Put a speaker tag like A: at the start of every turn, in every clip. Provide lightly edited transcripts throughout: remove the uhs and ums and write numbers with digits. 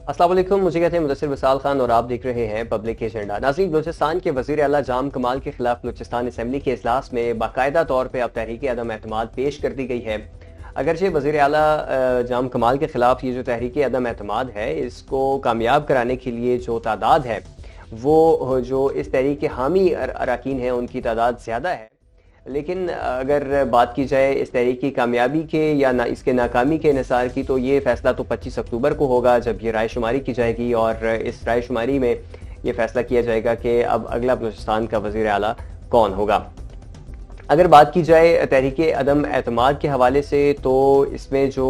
A: अस्सलाम वालेकुम, मुझे कहते हैं मुदस्सिर वसाल खान और आप देख रहे हैं पब्लिक एजेंडा। नाज़रीन, बलूचिस्तान के वज़ीर आला जाम कमाल के खिलाफ बलूचिस्तान असेंबली के इजलास में बाकायदा तौर पर अब तहरीक अदम एतमाद पेश कर दी गई है। अगरचे वज़ीर आला जाम कमाल के खिलाफ ये जो तहरीक अदम एतमाद है, इसको कामयाब कराने के लिए जो तादाद है वो जो इस तहरीक के हामी अरकान हैं उनकी तादाद ज़्यादा है। लेकिन अगर बात की जाए इस तहरीक की कामयाबी के या इसके नाकामी के इन्हिसार की, तो ये फ़ैसला तो 25 अक्टूबर को होगा जब ये राय शुमारी की जाएगी और इस राय शुमारी में ये फ़ैसला किया जाएगा कि अब अगला बलूचिस्तान का वज़ीर आला कौन होगा। अगर बात की जाए तहरीक अदम एतमाद के हवाले से, तो इसमें जो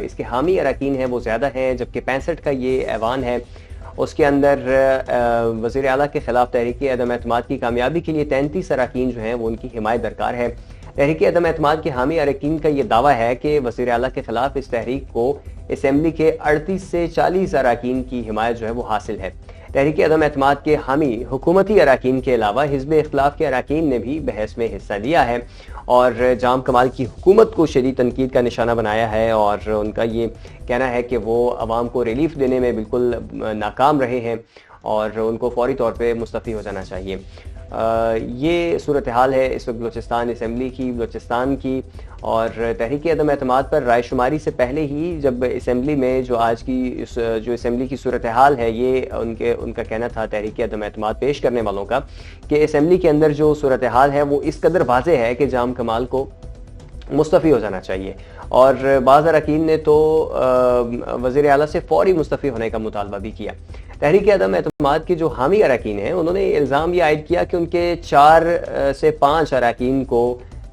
A: इसके हामी अरकान हैं वो ज़्यादा हैं, जबकि 65 का ये ऐवान है। उसके अंदर वज़ीर आला के खिलाफ तहरीक अदम एतमाद की कामयाबी के लिए 33 अरकान जो हैं वो उनकी हिमायत दरकार है। तहरीक अदम एतमाद के हामी अरकान का ये दावा है कि वज़ीर आला के खिलाफ इस तहरीक को असेंबली के 38 से 40 अरकान की हिमायत जो है वो हासिल है। तहरीक अदम एतमाद के हामी हुकूमती अरकान के अलावा हिज़्ब इख्तिलाफ के अरकान ने भी बहस में हिस्सा लिया है और जाम कमाल की हुकूमत को शदीद तनकीद का निशाना बनाया है और उनका ये कहना है कि वो अवाम को रिलीफ देने में बिल्कुल नाकाम रहे हैं और उनको फौरी तौर पे मुस्तफ़ी हो जाना चाहिए। ये सूरत हाल है इस वक्त बलूचिस्तान असेंबली की, बलूचिस्तान की। और तहरीक अदम एतमाद पर राय शुमारी से पहले ही जब असेंबली में जो आज की जो असेंबली की सूरत हाल है, ये उनका कहना था तहरीक अदम एतमाद पेश करने वालों का कि असेंबली के अंदर जो सूरत हाल है वो इस कदर वाज़ेह है कि जाम कमाल को मुस्तफ़ी हो जाना चाहिए। और बाज़ अरकान ने तो वज़ीर आला से फौरी मुस्तफ़ी होने का मुतालबा भी किया। तहरीक अदम एतमाद के जो हामी अरकान हैं उन्होंने इल्ज़ाम ये आयद किया कि उनके 4 से 5 अरकान को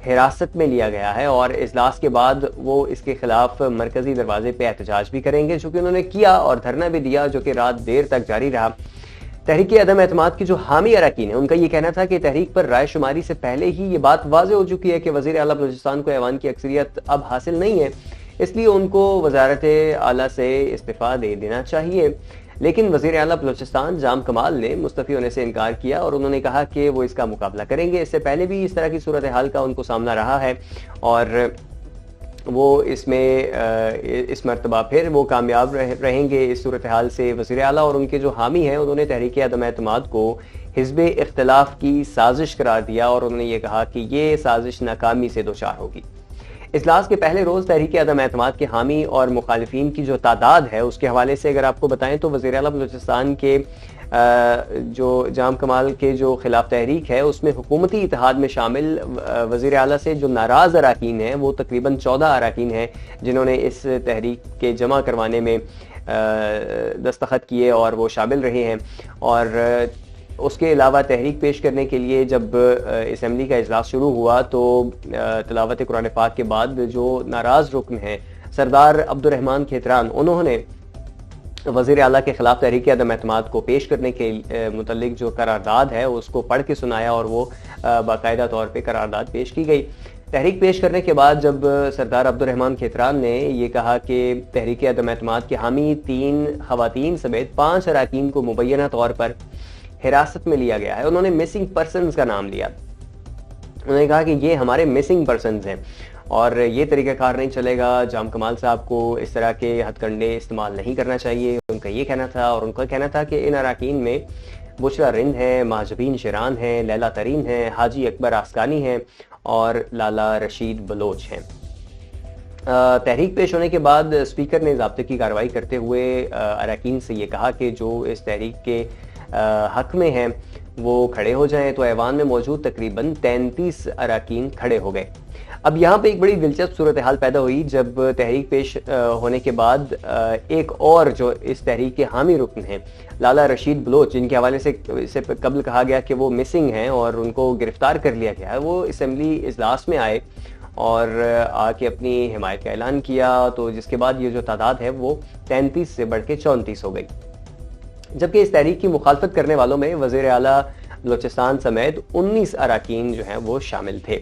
A: हिरासत में लिया गया है और इजलास के बाद वो इसके खिलाफ मरकजी दरवाजे पे एहतजाज भी करेंगे, जो कि उन्होंने किया और धरना भी दिया जो कि रात देर तक जारी रहा। तहरीक अदम एतमाद की जो हामी अरकान है उनका ये कहना था कि तहरीक पर राय शुमारी से पहले ही ये बात वाज़ेह हो चुकी है कि वज़ीर आला बलूचिस्तान को ऐवान की अक्सरियत अब हासिल नहीं है, इसलिए उनको वज़ारत आला से इस्तीफ़ा दे देना चाहिए। लेकिन वज़ीर आला बलूचिस्तान जाम कमाल ने मुस्तफ़ी होने से इनकार किया और उन्होंने कहा कि वो इसका मुकाबला करेंगे। इससे पहले भी इस तरह की सूरत हाल का उनको सामना रहा है और वो इसमें इस मरतबा फिर वो कामयाब रहेंगे इस सूरत हाल से। वज़ीर आला और उनके जो हामी हैं उन्होंने तहरीक अदम एतमाद को हिज़्ब इख्तिलाफ की साजिश करार दिया और उन्होंने ये कहा कि ये साजिश नाकामी से दोचार होगी। इजलास के पहले रोज़ तहरीक अदम एतमाद के हामी और मुखालिफिन की जो तादाद है उसके हवाले से अगर आपको बताएं तो वज़ीर आला बलूचिस्तान के जो जाम कमाल के जो खिलाफ तहरीक है उसमें हुकूमती इत्तेहाद में शामिल वज़ीर आला से जो नाराज़ अरकान हैं वो तकरीबन 14 अरकान हैं जिन्होंने इस तहरीक के जमा करवाने में दस्तखत किए और वो शामिल रहे हैं। और उसके अलावा तहरीक पेश करने के लिए जब असेंबली का इजलास शुरू हुआ तो तिलावत कुरान पाक के बाद जो नाराज़ रुकन हैं सरदार अब्दुर्रहमान खेतरान, उन्होंने वज़ीर आला के खिलाफ तहरीक अदम एतमाद को पेश करने के मुतल्लिक जो करारदाद है उसको पढ़ के सुनाया और वो बाकायदा तौर पे करारदाद पेश की गई। तहरीक पेश करने के बाद जब सरदार अब्दुर्रहमान खेतरान ने ये कहा कि तहरीक अदम एतमाद के हामी 3 खवातीन समेत 5 अरकान को मुबैना तौर पर हिरासत में लिया गया है, उन्होंने मिसिंग पर्सनस का नाम लिया। उन्होंने कहा कि ये हमारे मिसिंग पर्सनस हैं और ये तरीक़ाकार नहीं चलेगा, जाम कमाल साहब को इस तरह के हथकंडे इस्तेमाल नहीं करना चाहिए, उनका ये कहना था। और उनका कहना था कि इन अरकान में बुशरा रिंद हैं, माजबीन शिरान हैं, लैला तरीन हैं, हाजी अकबर आस्कानी हैं और लाला रशीद बलोच हैं। तहरीक पेश होने के बाद स्पीकर ने ज़ाब्ते की कार्रवाई करते हुए अरकान से ये कहा कि जो इस तहरीक के हक में हैं वो खड़े हो जाएं, तो ऐवान में मौजूद तकरीबन 33 अरकान खड़े हो गए। अब यहाँ पे एक बड़ी दिलचस्प सूरत हाल पैदा हुई जब तहरीक पेश होने के बाद एक और जो इस तहरीक के हामी रुकन हैं लाला रशीद बलोच, जिनके हवाले से इससे कबल कहा गया कि वो मिसिंग हैं और उनको गिरफ्तार कर लिया गया है, वो असेंबली इजलास में आए और आके अपनी हिमायत का ऐलान किया, तो जिसके बाद ये जो तादाद है वो 33 से बढ़ के 34 हो गई। जबकि इस तहरीक की मुखालफत करने वालों में वज़ीर आला बलूचिस्तान समेत 19 अरकान जो हैं वो शामिल थे।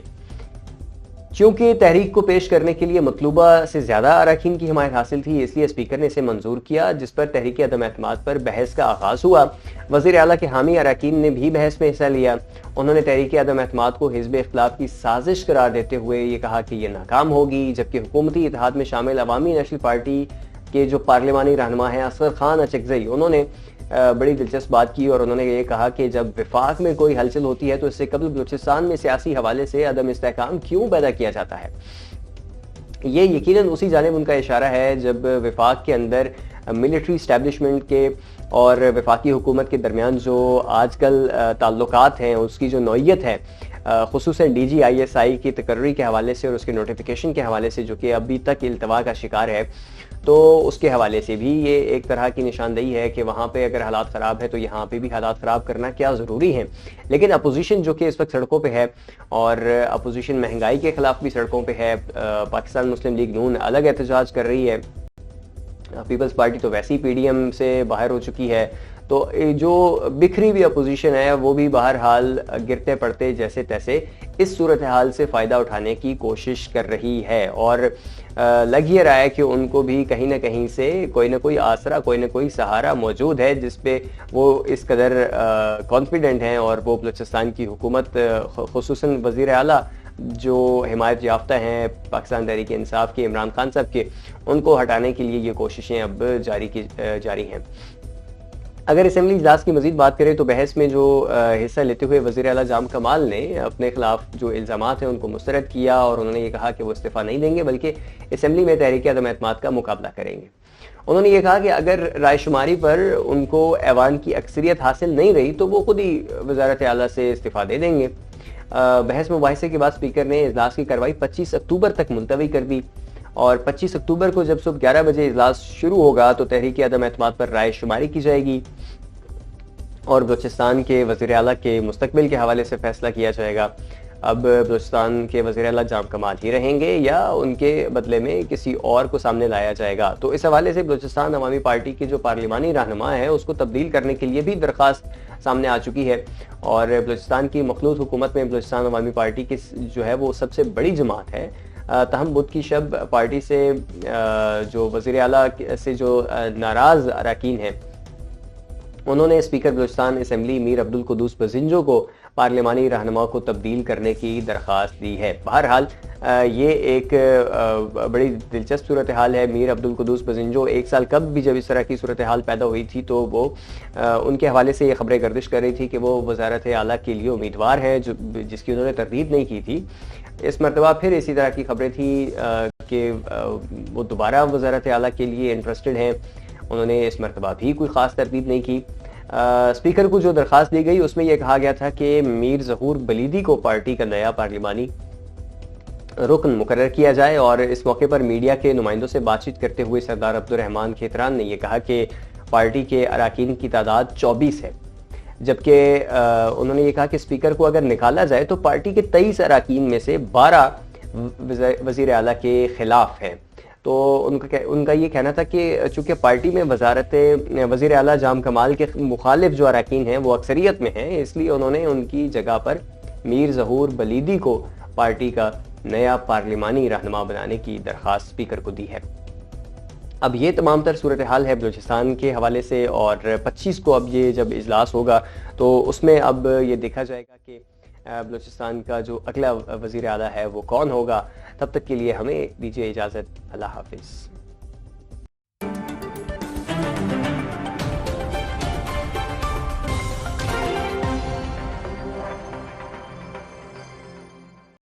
A: चूंकि तहरीक को पेश करने के लिए मतलूबा से ज़्यादा अरकान की हिमायत हासिल थी, इसलिए स्पीकर ने इसे मंजूर किया, जिस पर तहरीक अदम एतमाद पर बहस का आगाज़ हुआ। वज़ीर आला के हामी अरकान ने भी बहस में हिस्सा लिया। उन्होंने तहरीक अदम एतमाद को हिज़्ब इख्तिलाफ की साजिश करार देते हुए ये कहा कि यह नाकाम होगी, जबकि हुकूमती इत्तेहाद में शामिल अवामी नेशनल पार्टी کہ جو پارلیمانی رہنما ہیں اصغر خان اچکزئی، انہوں نے بڑی دلچسپ بات کی اور انہوں نے یہ کہا کہ جب وفاق میں کوئی ہلچل ہوتی ہے تو اس سے قبل بلوچستان میں سیاسی حوالے سے عدم استحکام کیوں پیدا کیا جاتا ہے؟ یہ یقیناً اسی جانب ان کا اشارہ ہے جب وفاق کے اندر ملٹری اسٹیبلشمنٹ کے اور وفاقی حکومت کے درمیان جو آج کل تعلقات ہیں، اس کی جو نوعیت ہے، خصوصاً D G I S I کی تقرری کے حوالے سے اور اس کے نوٹیفیکیشن کے حوالے سے جو کہ ابھی تک التوا کا شکار ہے، تو اس کے حوالے سے بھی یہ ایک طرح کی نشاندہی ہے کہ وہاں پہ اگر حالات خراب ہے تو یہاں پہ بھی حالات خراب کرنا کیا ضروری ہے۔ لیکن اپوزیشن جو کہ اس وقت سڑکوں پہ ہے، اور اپوزیشن مہنگائی کے خلاف بھی سڑکوں پہ ہے، پاکستان مسلم لیگ نون الگ احتجاج کر رہی ہے، پیپلز پارٹی تو ویسی پی ڈی ایم سے باہر ہو چکی ہے، تو جو بکھری ہوئی اپوزیشن ہے وہ بھی بہرحال گرتے پڑتے جیسے تیسے اس صورتحال سے فائدہ اٹھانے کی کوشش کر رہی ہے، اور لگ یہ رہا ہے کہ ان کو بھی کہیں نہ کہیں سے کوئی نہ کوئی آسرا، کوئی نہ کوئی سہارا موجود ہے جس پہ وہ اس قدر کانفیڈنٹ ہیں، اور وہ بلوچستان کی حکومت خصوصاً وزیر اعلیٰ جو حمایت یافتہ ہیں پاکستان تحریک انصاف کے عمران خان صاحب کے، ان کو ہٹانے کے لیے یہ کوششیں اب جاری ہیں۔ اگر اسمبلی اجلاس کی مزید بات کریں تو بحث میں جو حصہ لیتے ہوئے وزیر اعلیٰ جام کمال نے اپنے خلاف جو الزامات ہیں ان کو مسترد کیا، اور انہوں نے یہ کہا کہ وہ استعفیٰ نہیں دیں گے بلکہ اسمبلی میں تحریک عدم اعتماد کا مقابلہ کریں گے۔ انہوں نے یہ کہا کہ اگر رائے شماری پر ان کو ایوان کی اکثریت حاصل نہیں رہی تو وہ خود ہی وزارت اعلیٰ سے استعفیٰ دے دیں گے۔ بحث مباحثے کے بعد اسپیکر نے اجلاس کی کارروائی 25 اکتوبر تک ملتوی کر دی، اور 25 اکتوبر کو جب صبح 11 بجے اجلاس شروع ہوگا تو تحریک عدم اعتماد پر رائے شماری کی جائے گی، اور بلوچستان کے وزیر اعلیٰ کے مستقبل کے حوالے سے فیصلہ کیا جائے گا۔ اب بلوچستان کے وزیر اعلیٰ جام کمال ہی رہیں گے یا ان کے بدلے میں کسی اور کو سامنے لایا جائے گا؟ تو اس حوالے سے بلوچستان عوامی پارٹی کی جو پارلیمانی رہنما ہے اس کو تبدیل کرنے کے لیے بھی درخواست سامنے آ چکی ہے، اور بلوچستان کی مخلوط حکومت میں بلوچستان عوامی پارٹی کی جو ہے وہ سب سے بڑی جماعت ہے۔ تاہم بدھ کی شب پارٹی سے جو وزیر اعلیٰ سے جو ناراض اراکین ہیں، انہوں نے اسپیکر بلوچستان اسمبلی میر عبدالقدوس بزنجو کو پارلیمانی رہنما کو تبدیل کرنے کی درخواست دی ہے۔ بہرحال یہ ایک بڑی دلچسپ صورتحال ہے۔ میر عبدالقدوس بزنجو ایک سال قبل بھی جب اس طرح کی صورتحال پیدا ہوئی تھی تو وہ ان کے حوالے سے یہ خبریں گردش کر رہی تھی کہ وہ وزارت اعلیٰ کے لیے امیدوار ہیں، جس کی انہوں نے تردید نہیں کی تھی۔ اس مرتبہ پھر اسی طرح کی خبریں تھیں کہ وہ دوبارہ وزارت اعلیٰ کے لیے انٹرسٹڈ ہیں، انہوں نے اس مرتبہ بھی کوئی خاص تردید نہیں کی۔ اسپیکر کو جو درخواست دی گئی اس میں یہ کہا گیا تھا کہ میر ظہور بلیدی کو پارٹی کا نیا پارلیمانی رکن مقرر کیا جائے، اور اس موقع پر میڈیا کے نمائندوں سے بات چیت کرتے ہوئے سردار عبدالرحمان کھیتران نے یہ کہا کہ پارٹی کے اراکین کی تعداد 24 ہے، جبکہ انہوں نے یہ کہا کہ اسپیکر کو اگر نکالا جائے تو پارٹی کے 23 اراکین میں سے 12 وزیر اعلیٰ کے خلاف ہیں۔ تو ان کا یہ کہنا تھا کہ چونکہ پارٹی میں وزیر اعلیٰ جام کمال کے مخالف جو اراکین ہیں وہ اکثریت میں ہیں، اس لیے انہوں نے ان کی جگہ پر میر ظہور بلیدی کو پارٹی کا نیا پارلیمانی رہنما بنانے کی درخواست اسپیکر کو دی ہے۔ اب یہ تمام تر صورتحال ہے بلوچستان کے حوالے سے، اور 25 کو اب یہ جب اجلاس ہوگا تو اس میں اب یہ دیکھا جائے گا کہ بلوچستان کا جو اگلا وزیر اعلیٰ ہے وہ کون ہوگا۔ تب تک کے لیے ہمیں دیجیے اجازت، اللہ حافظ۔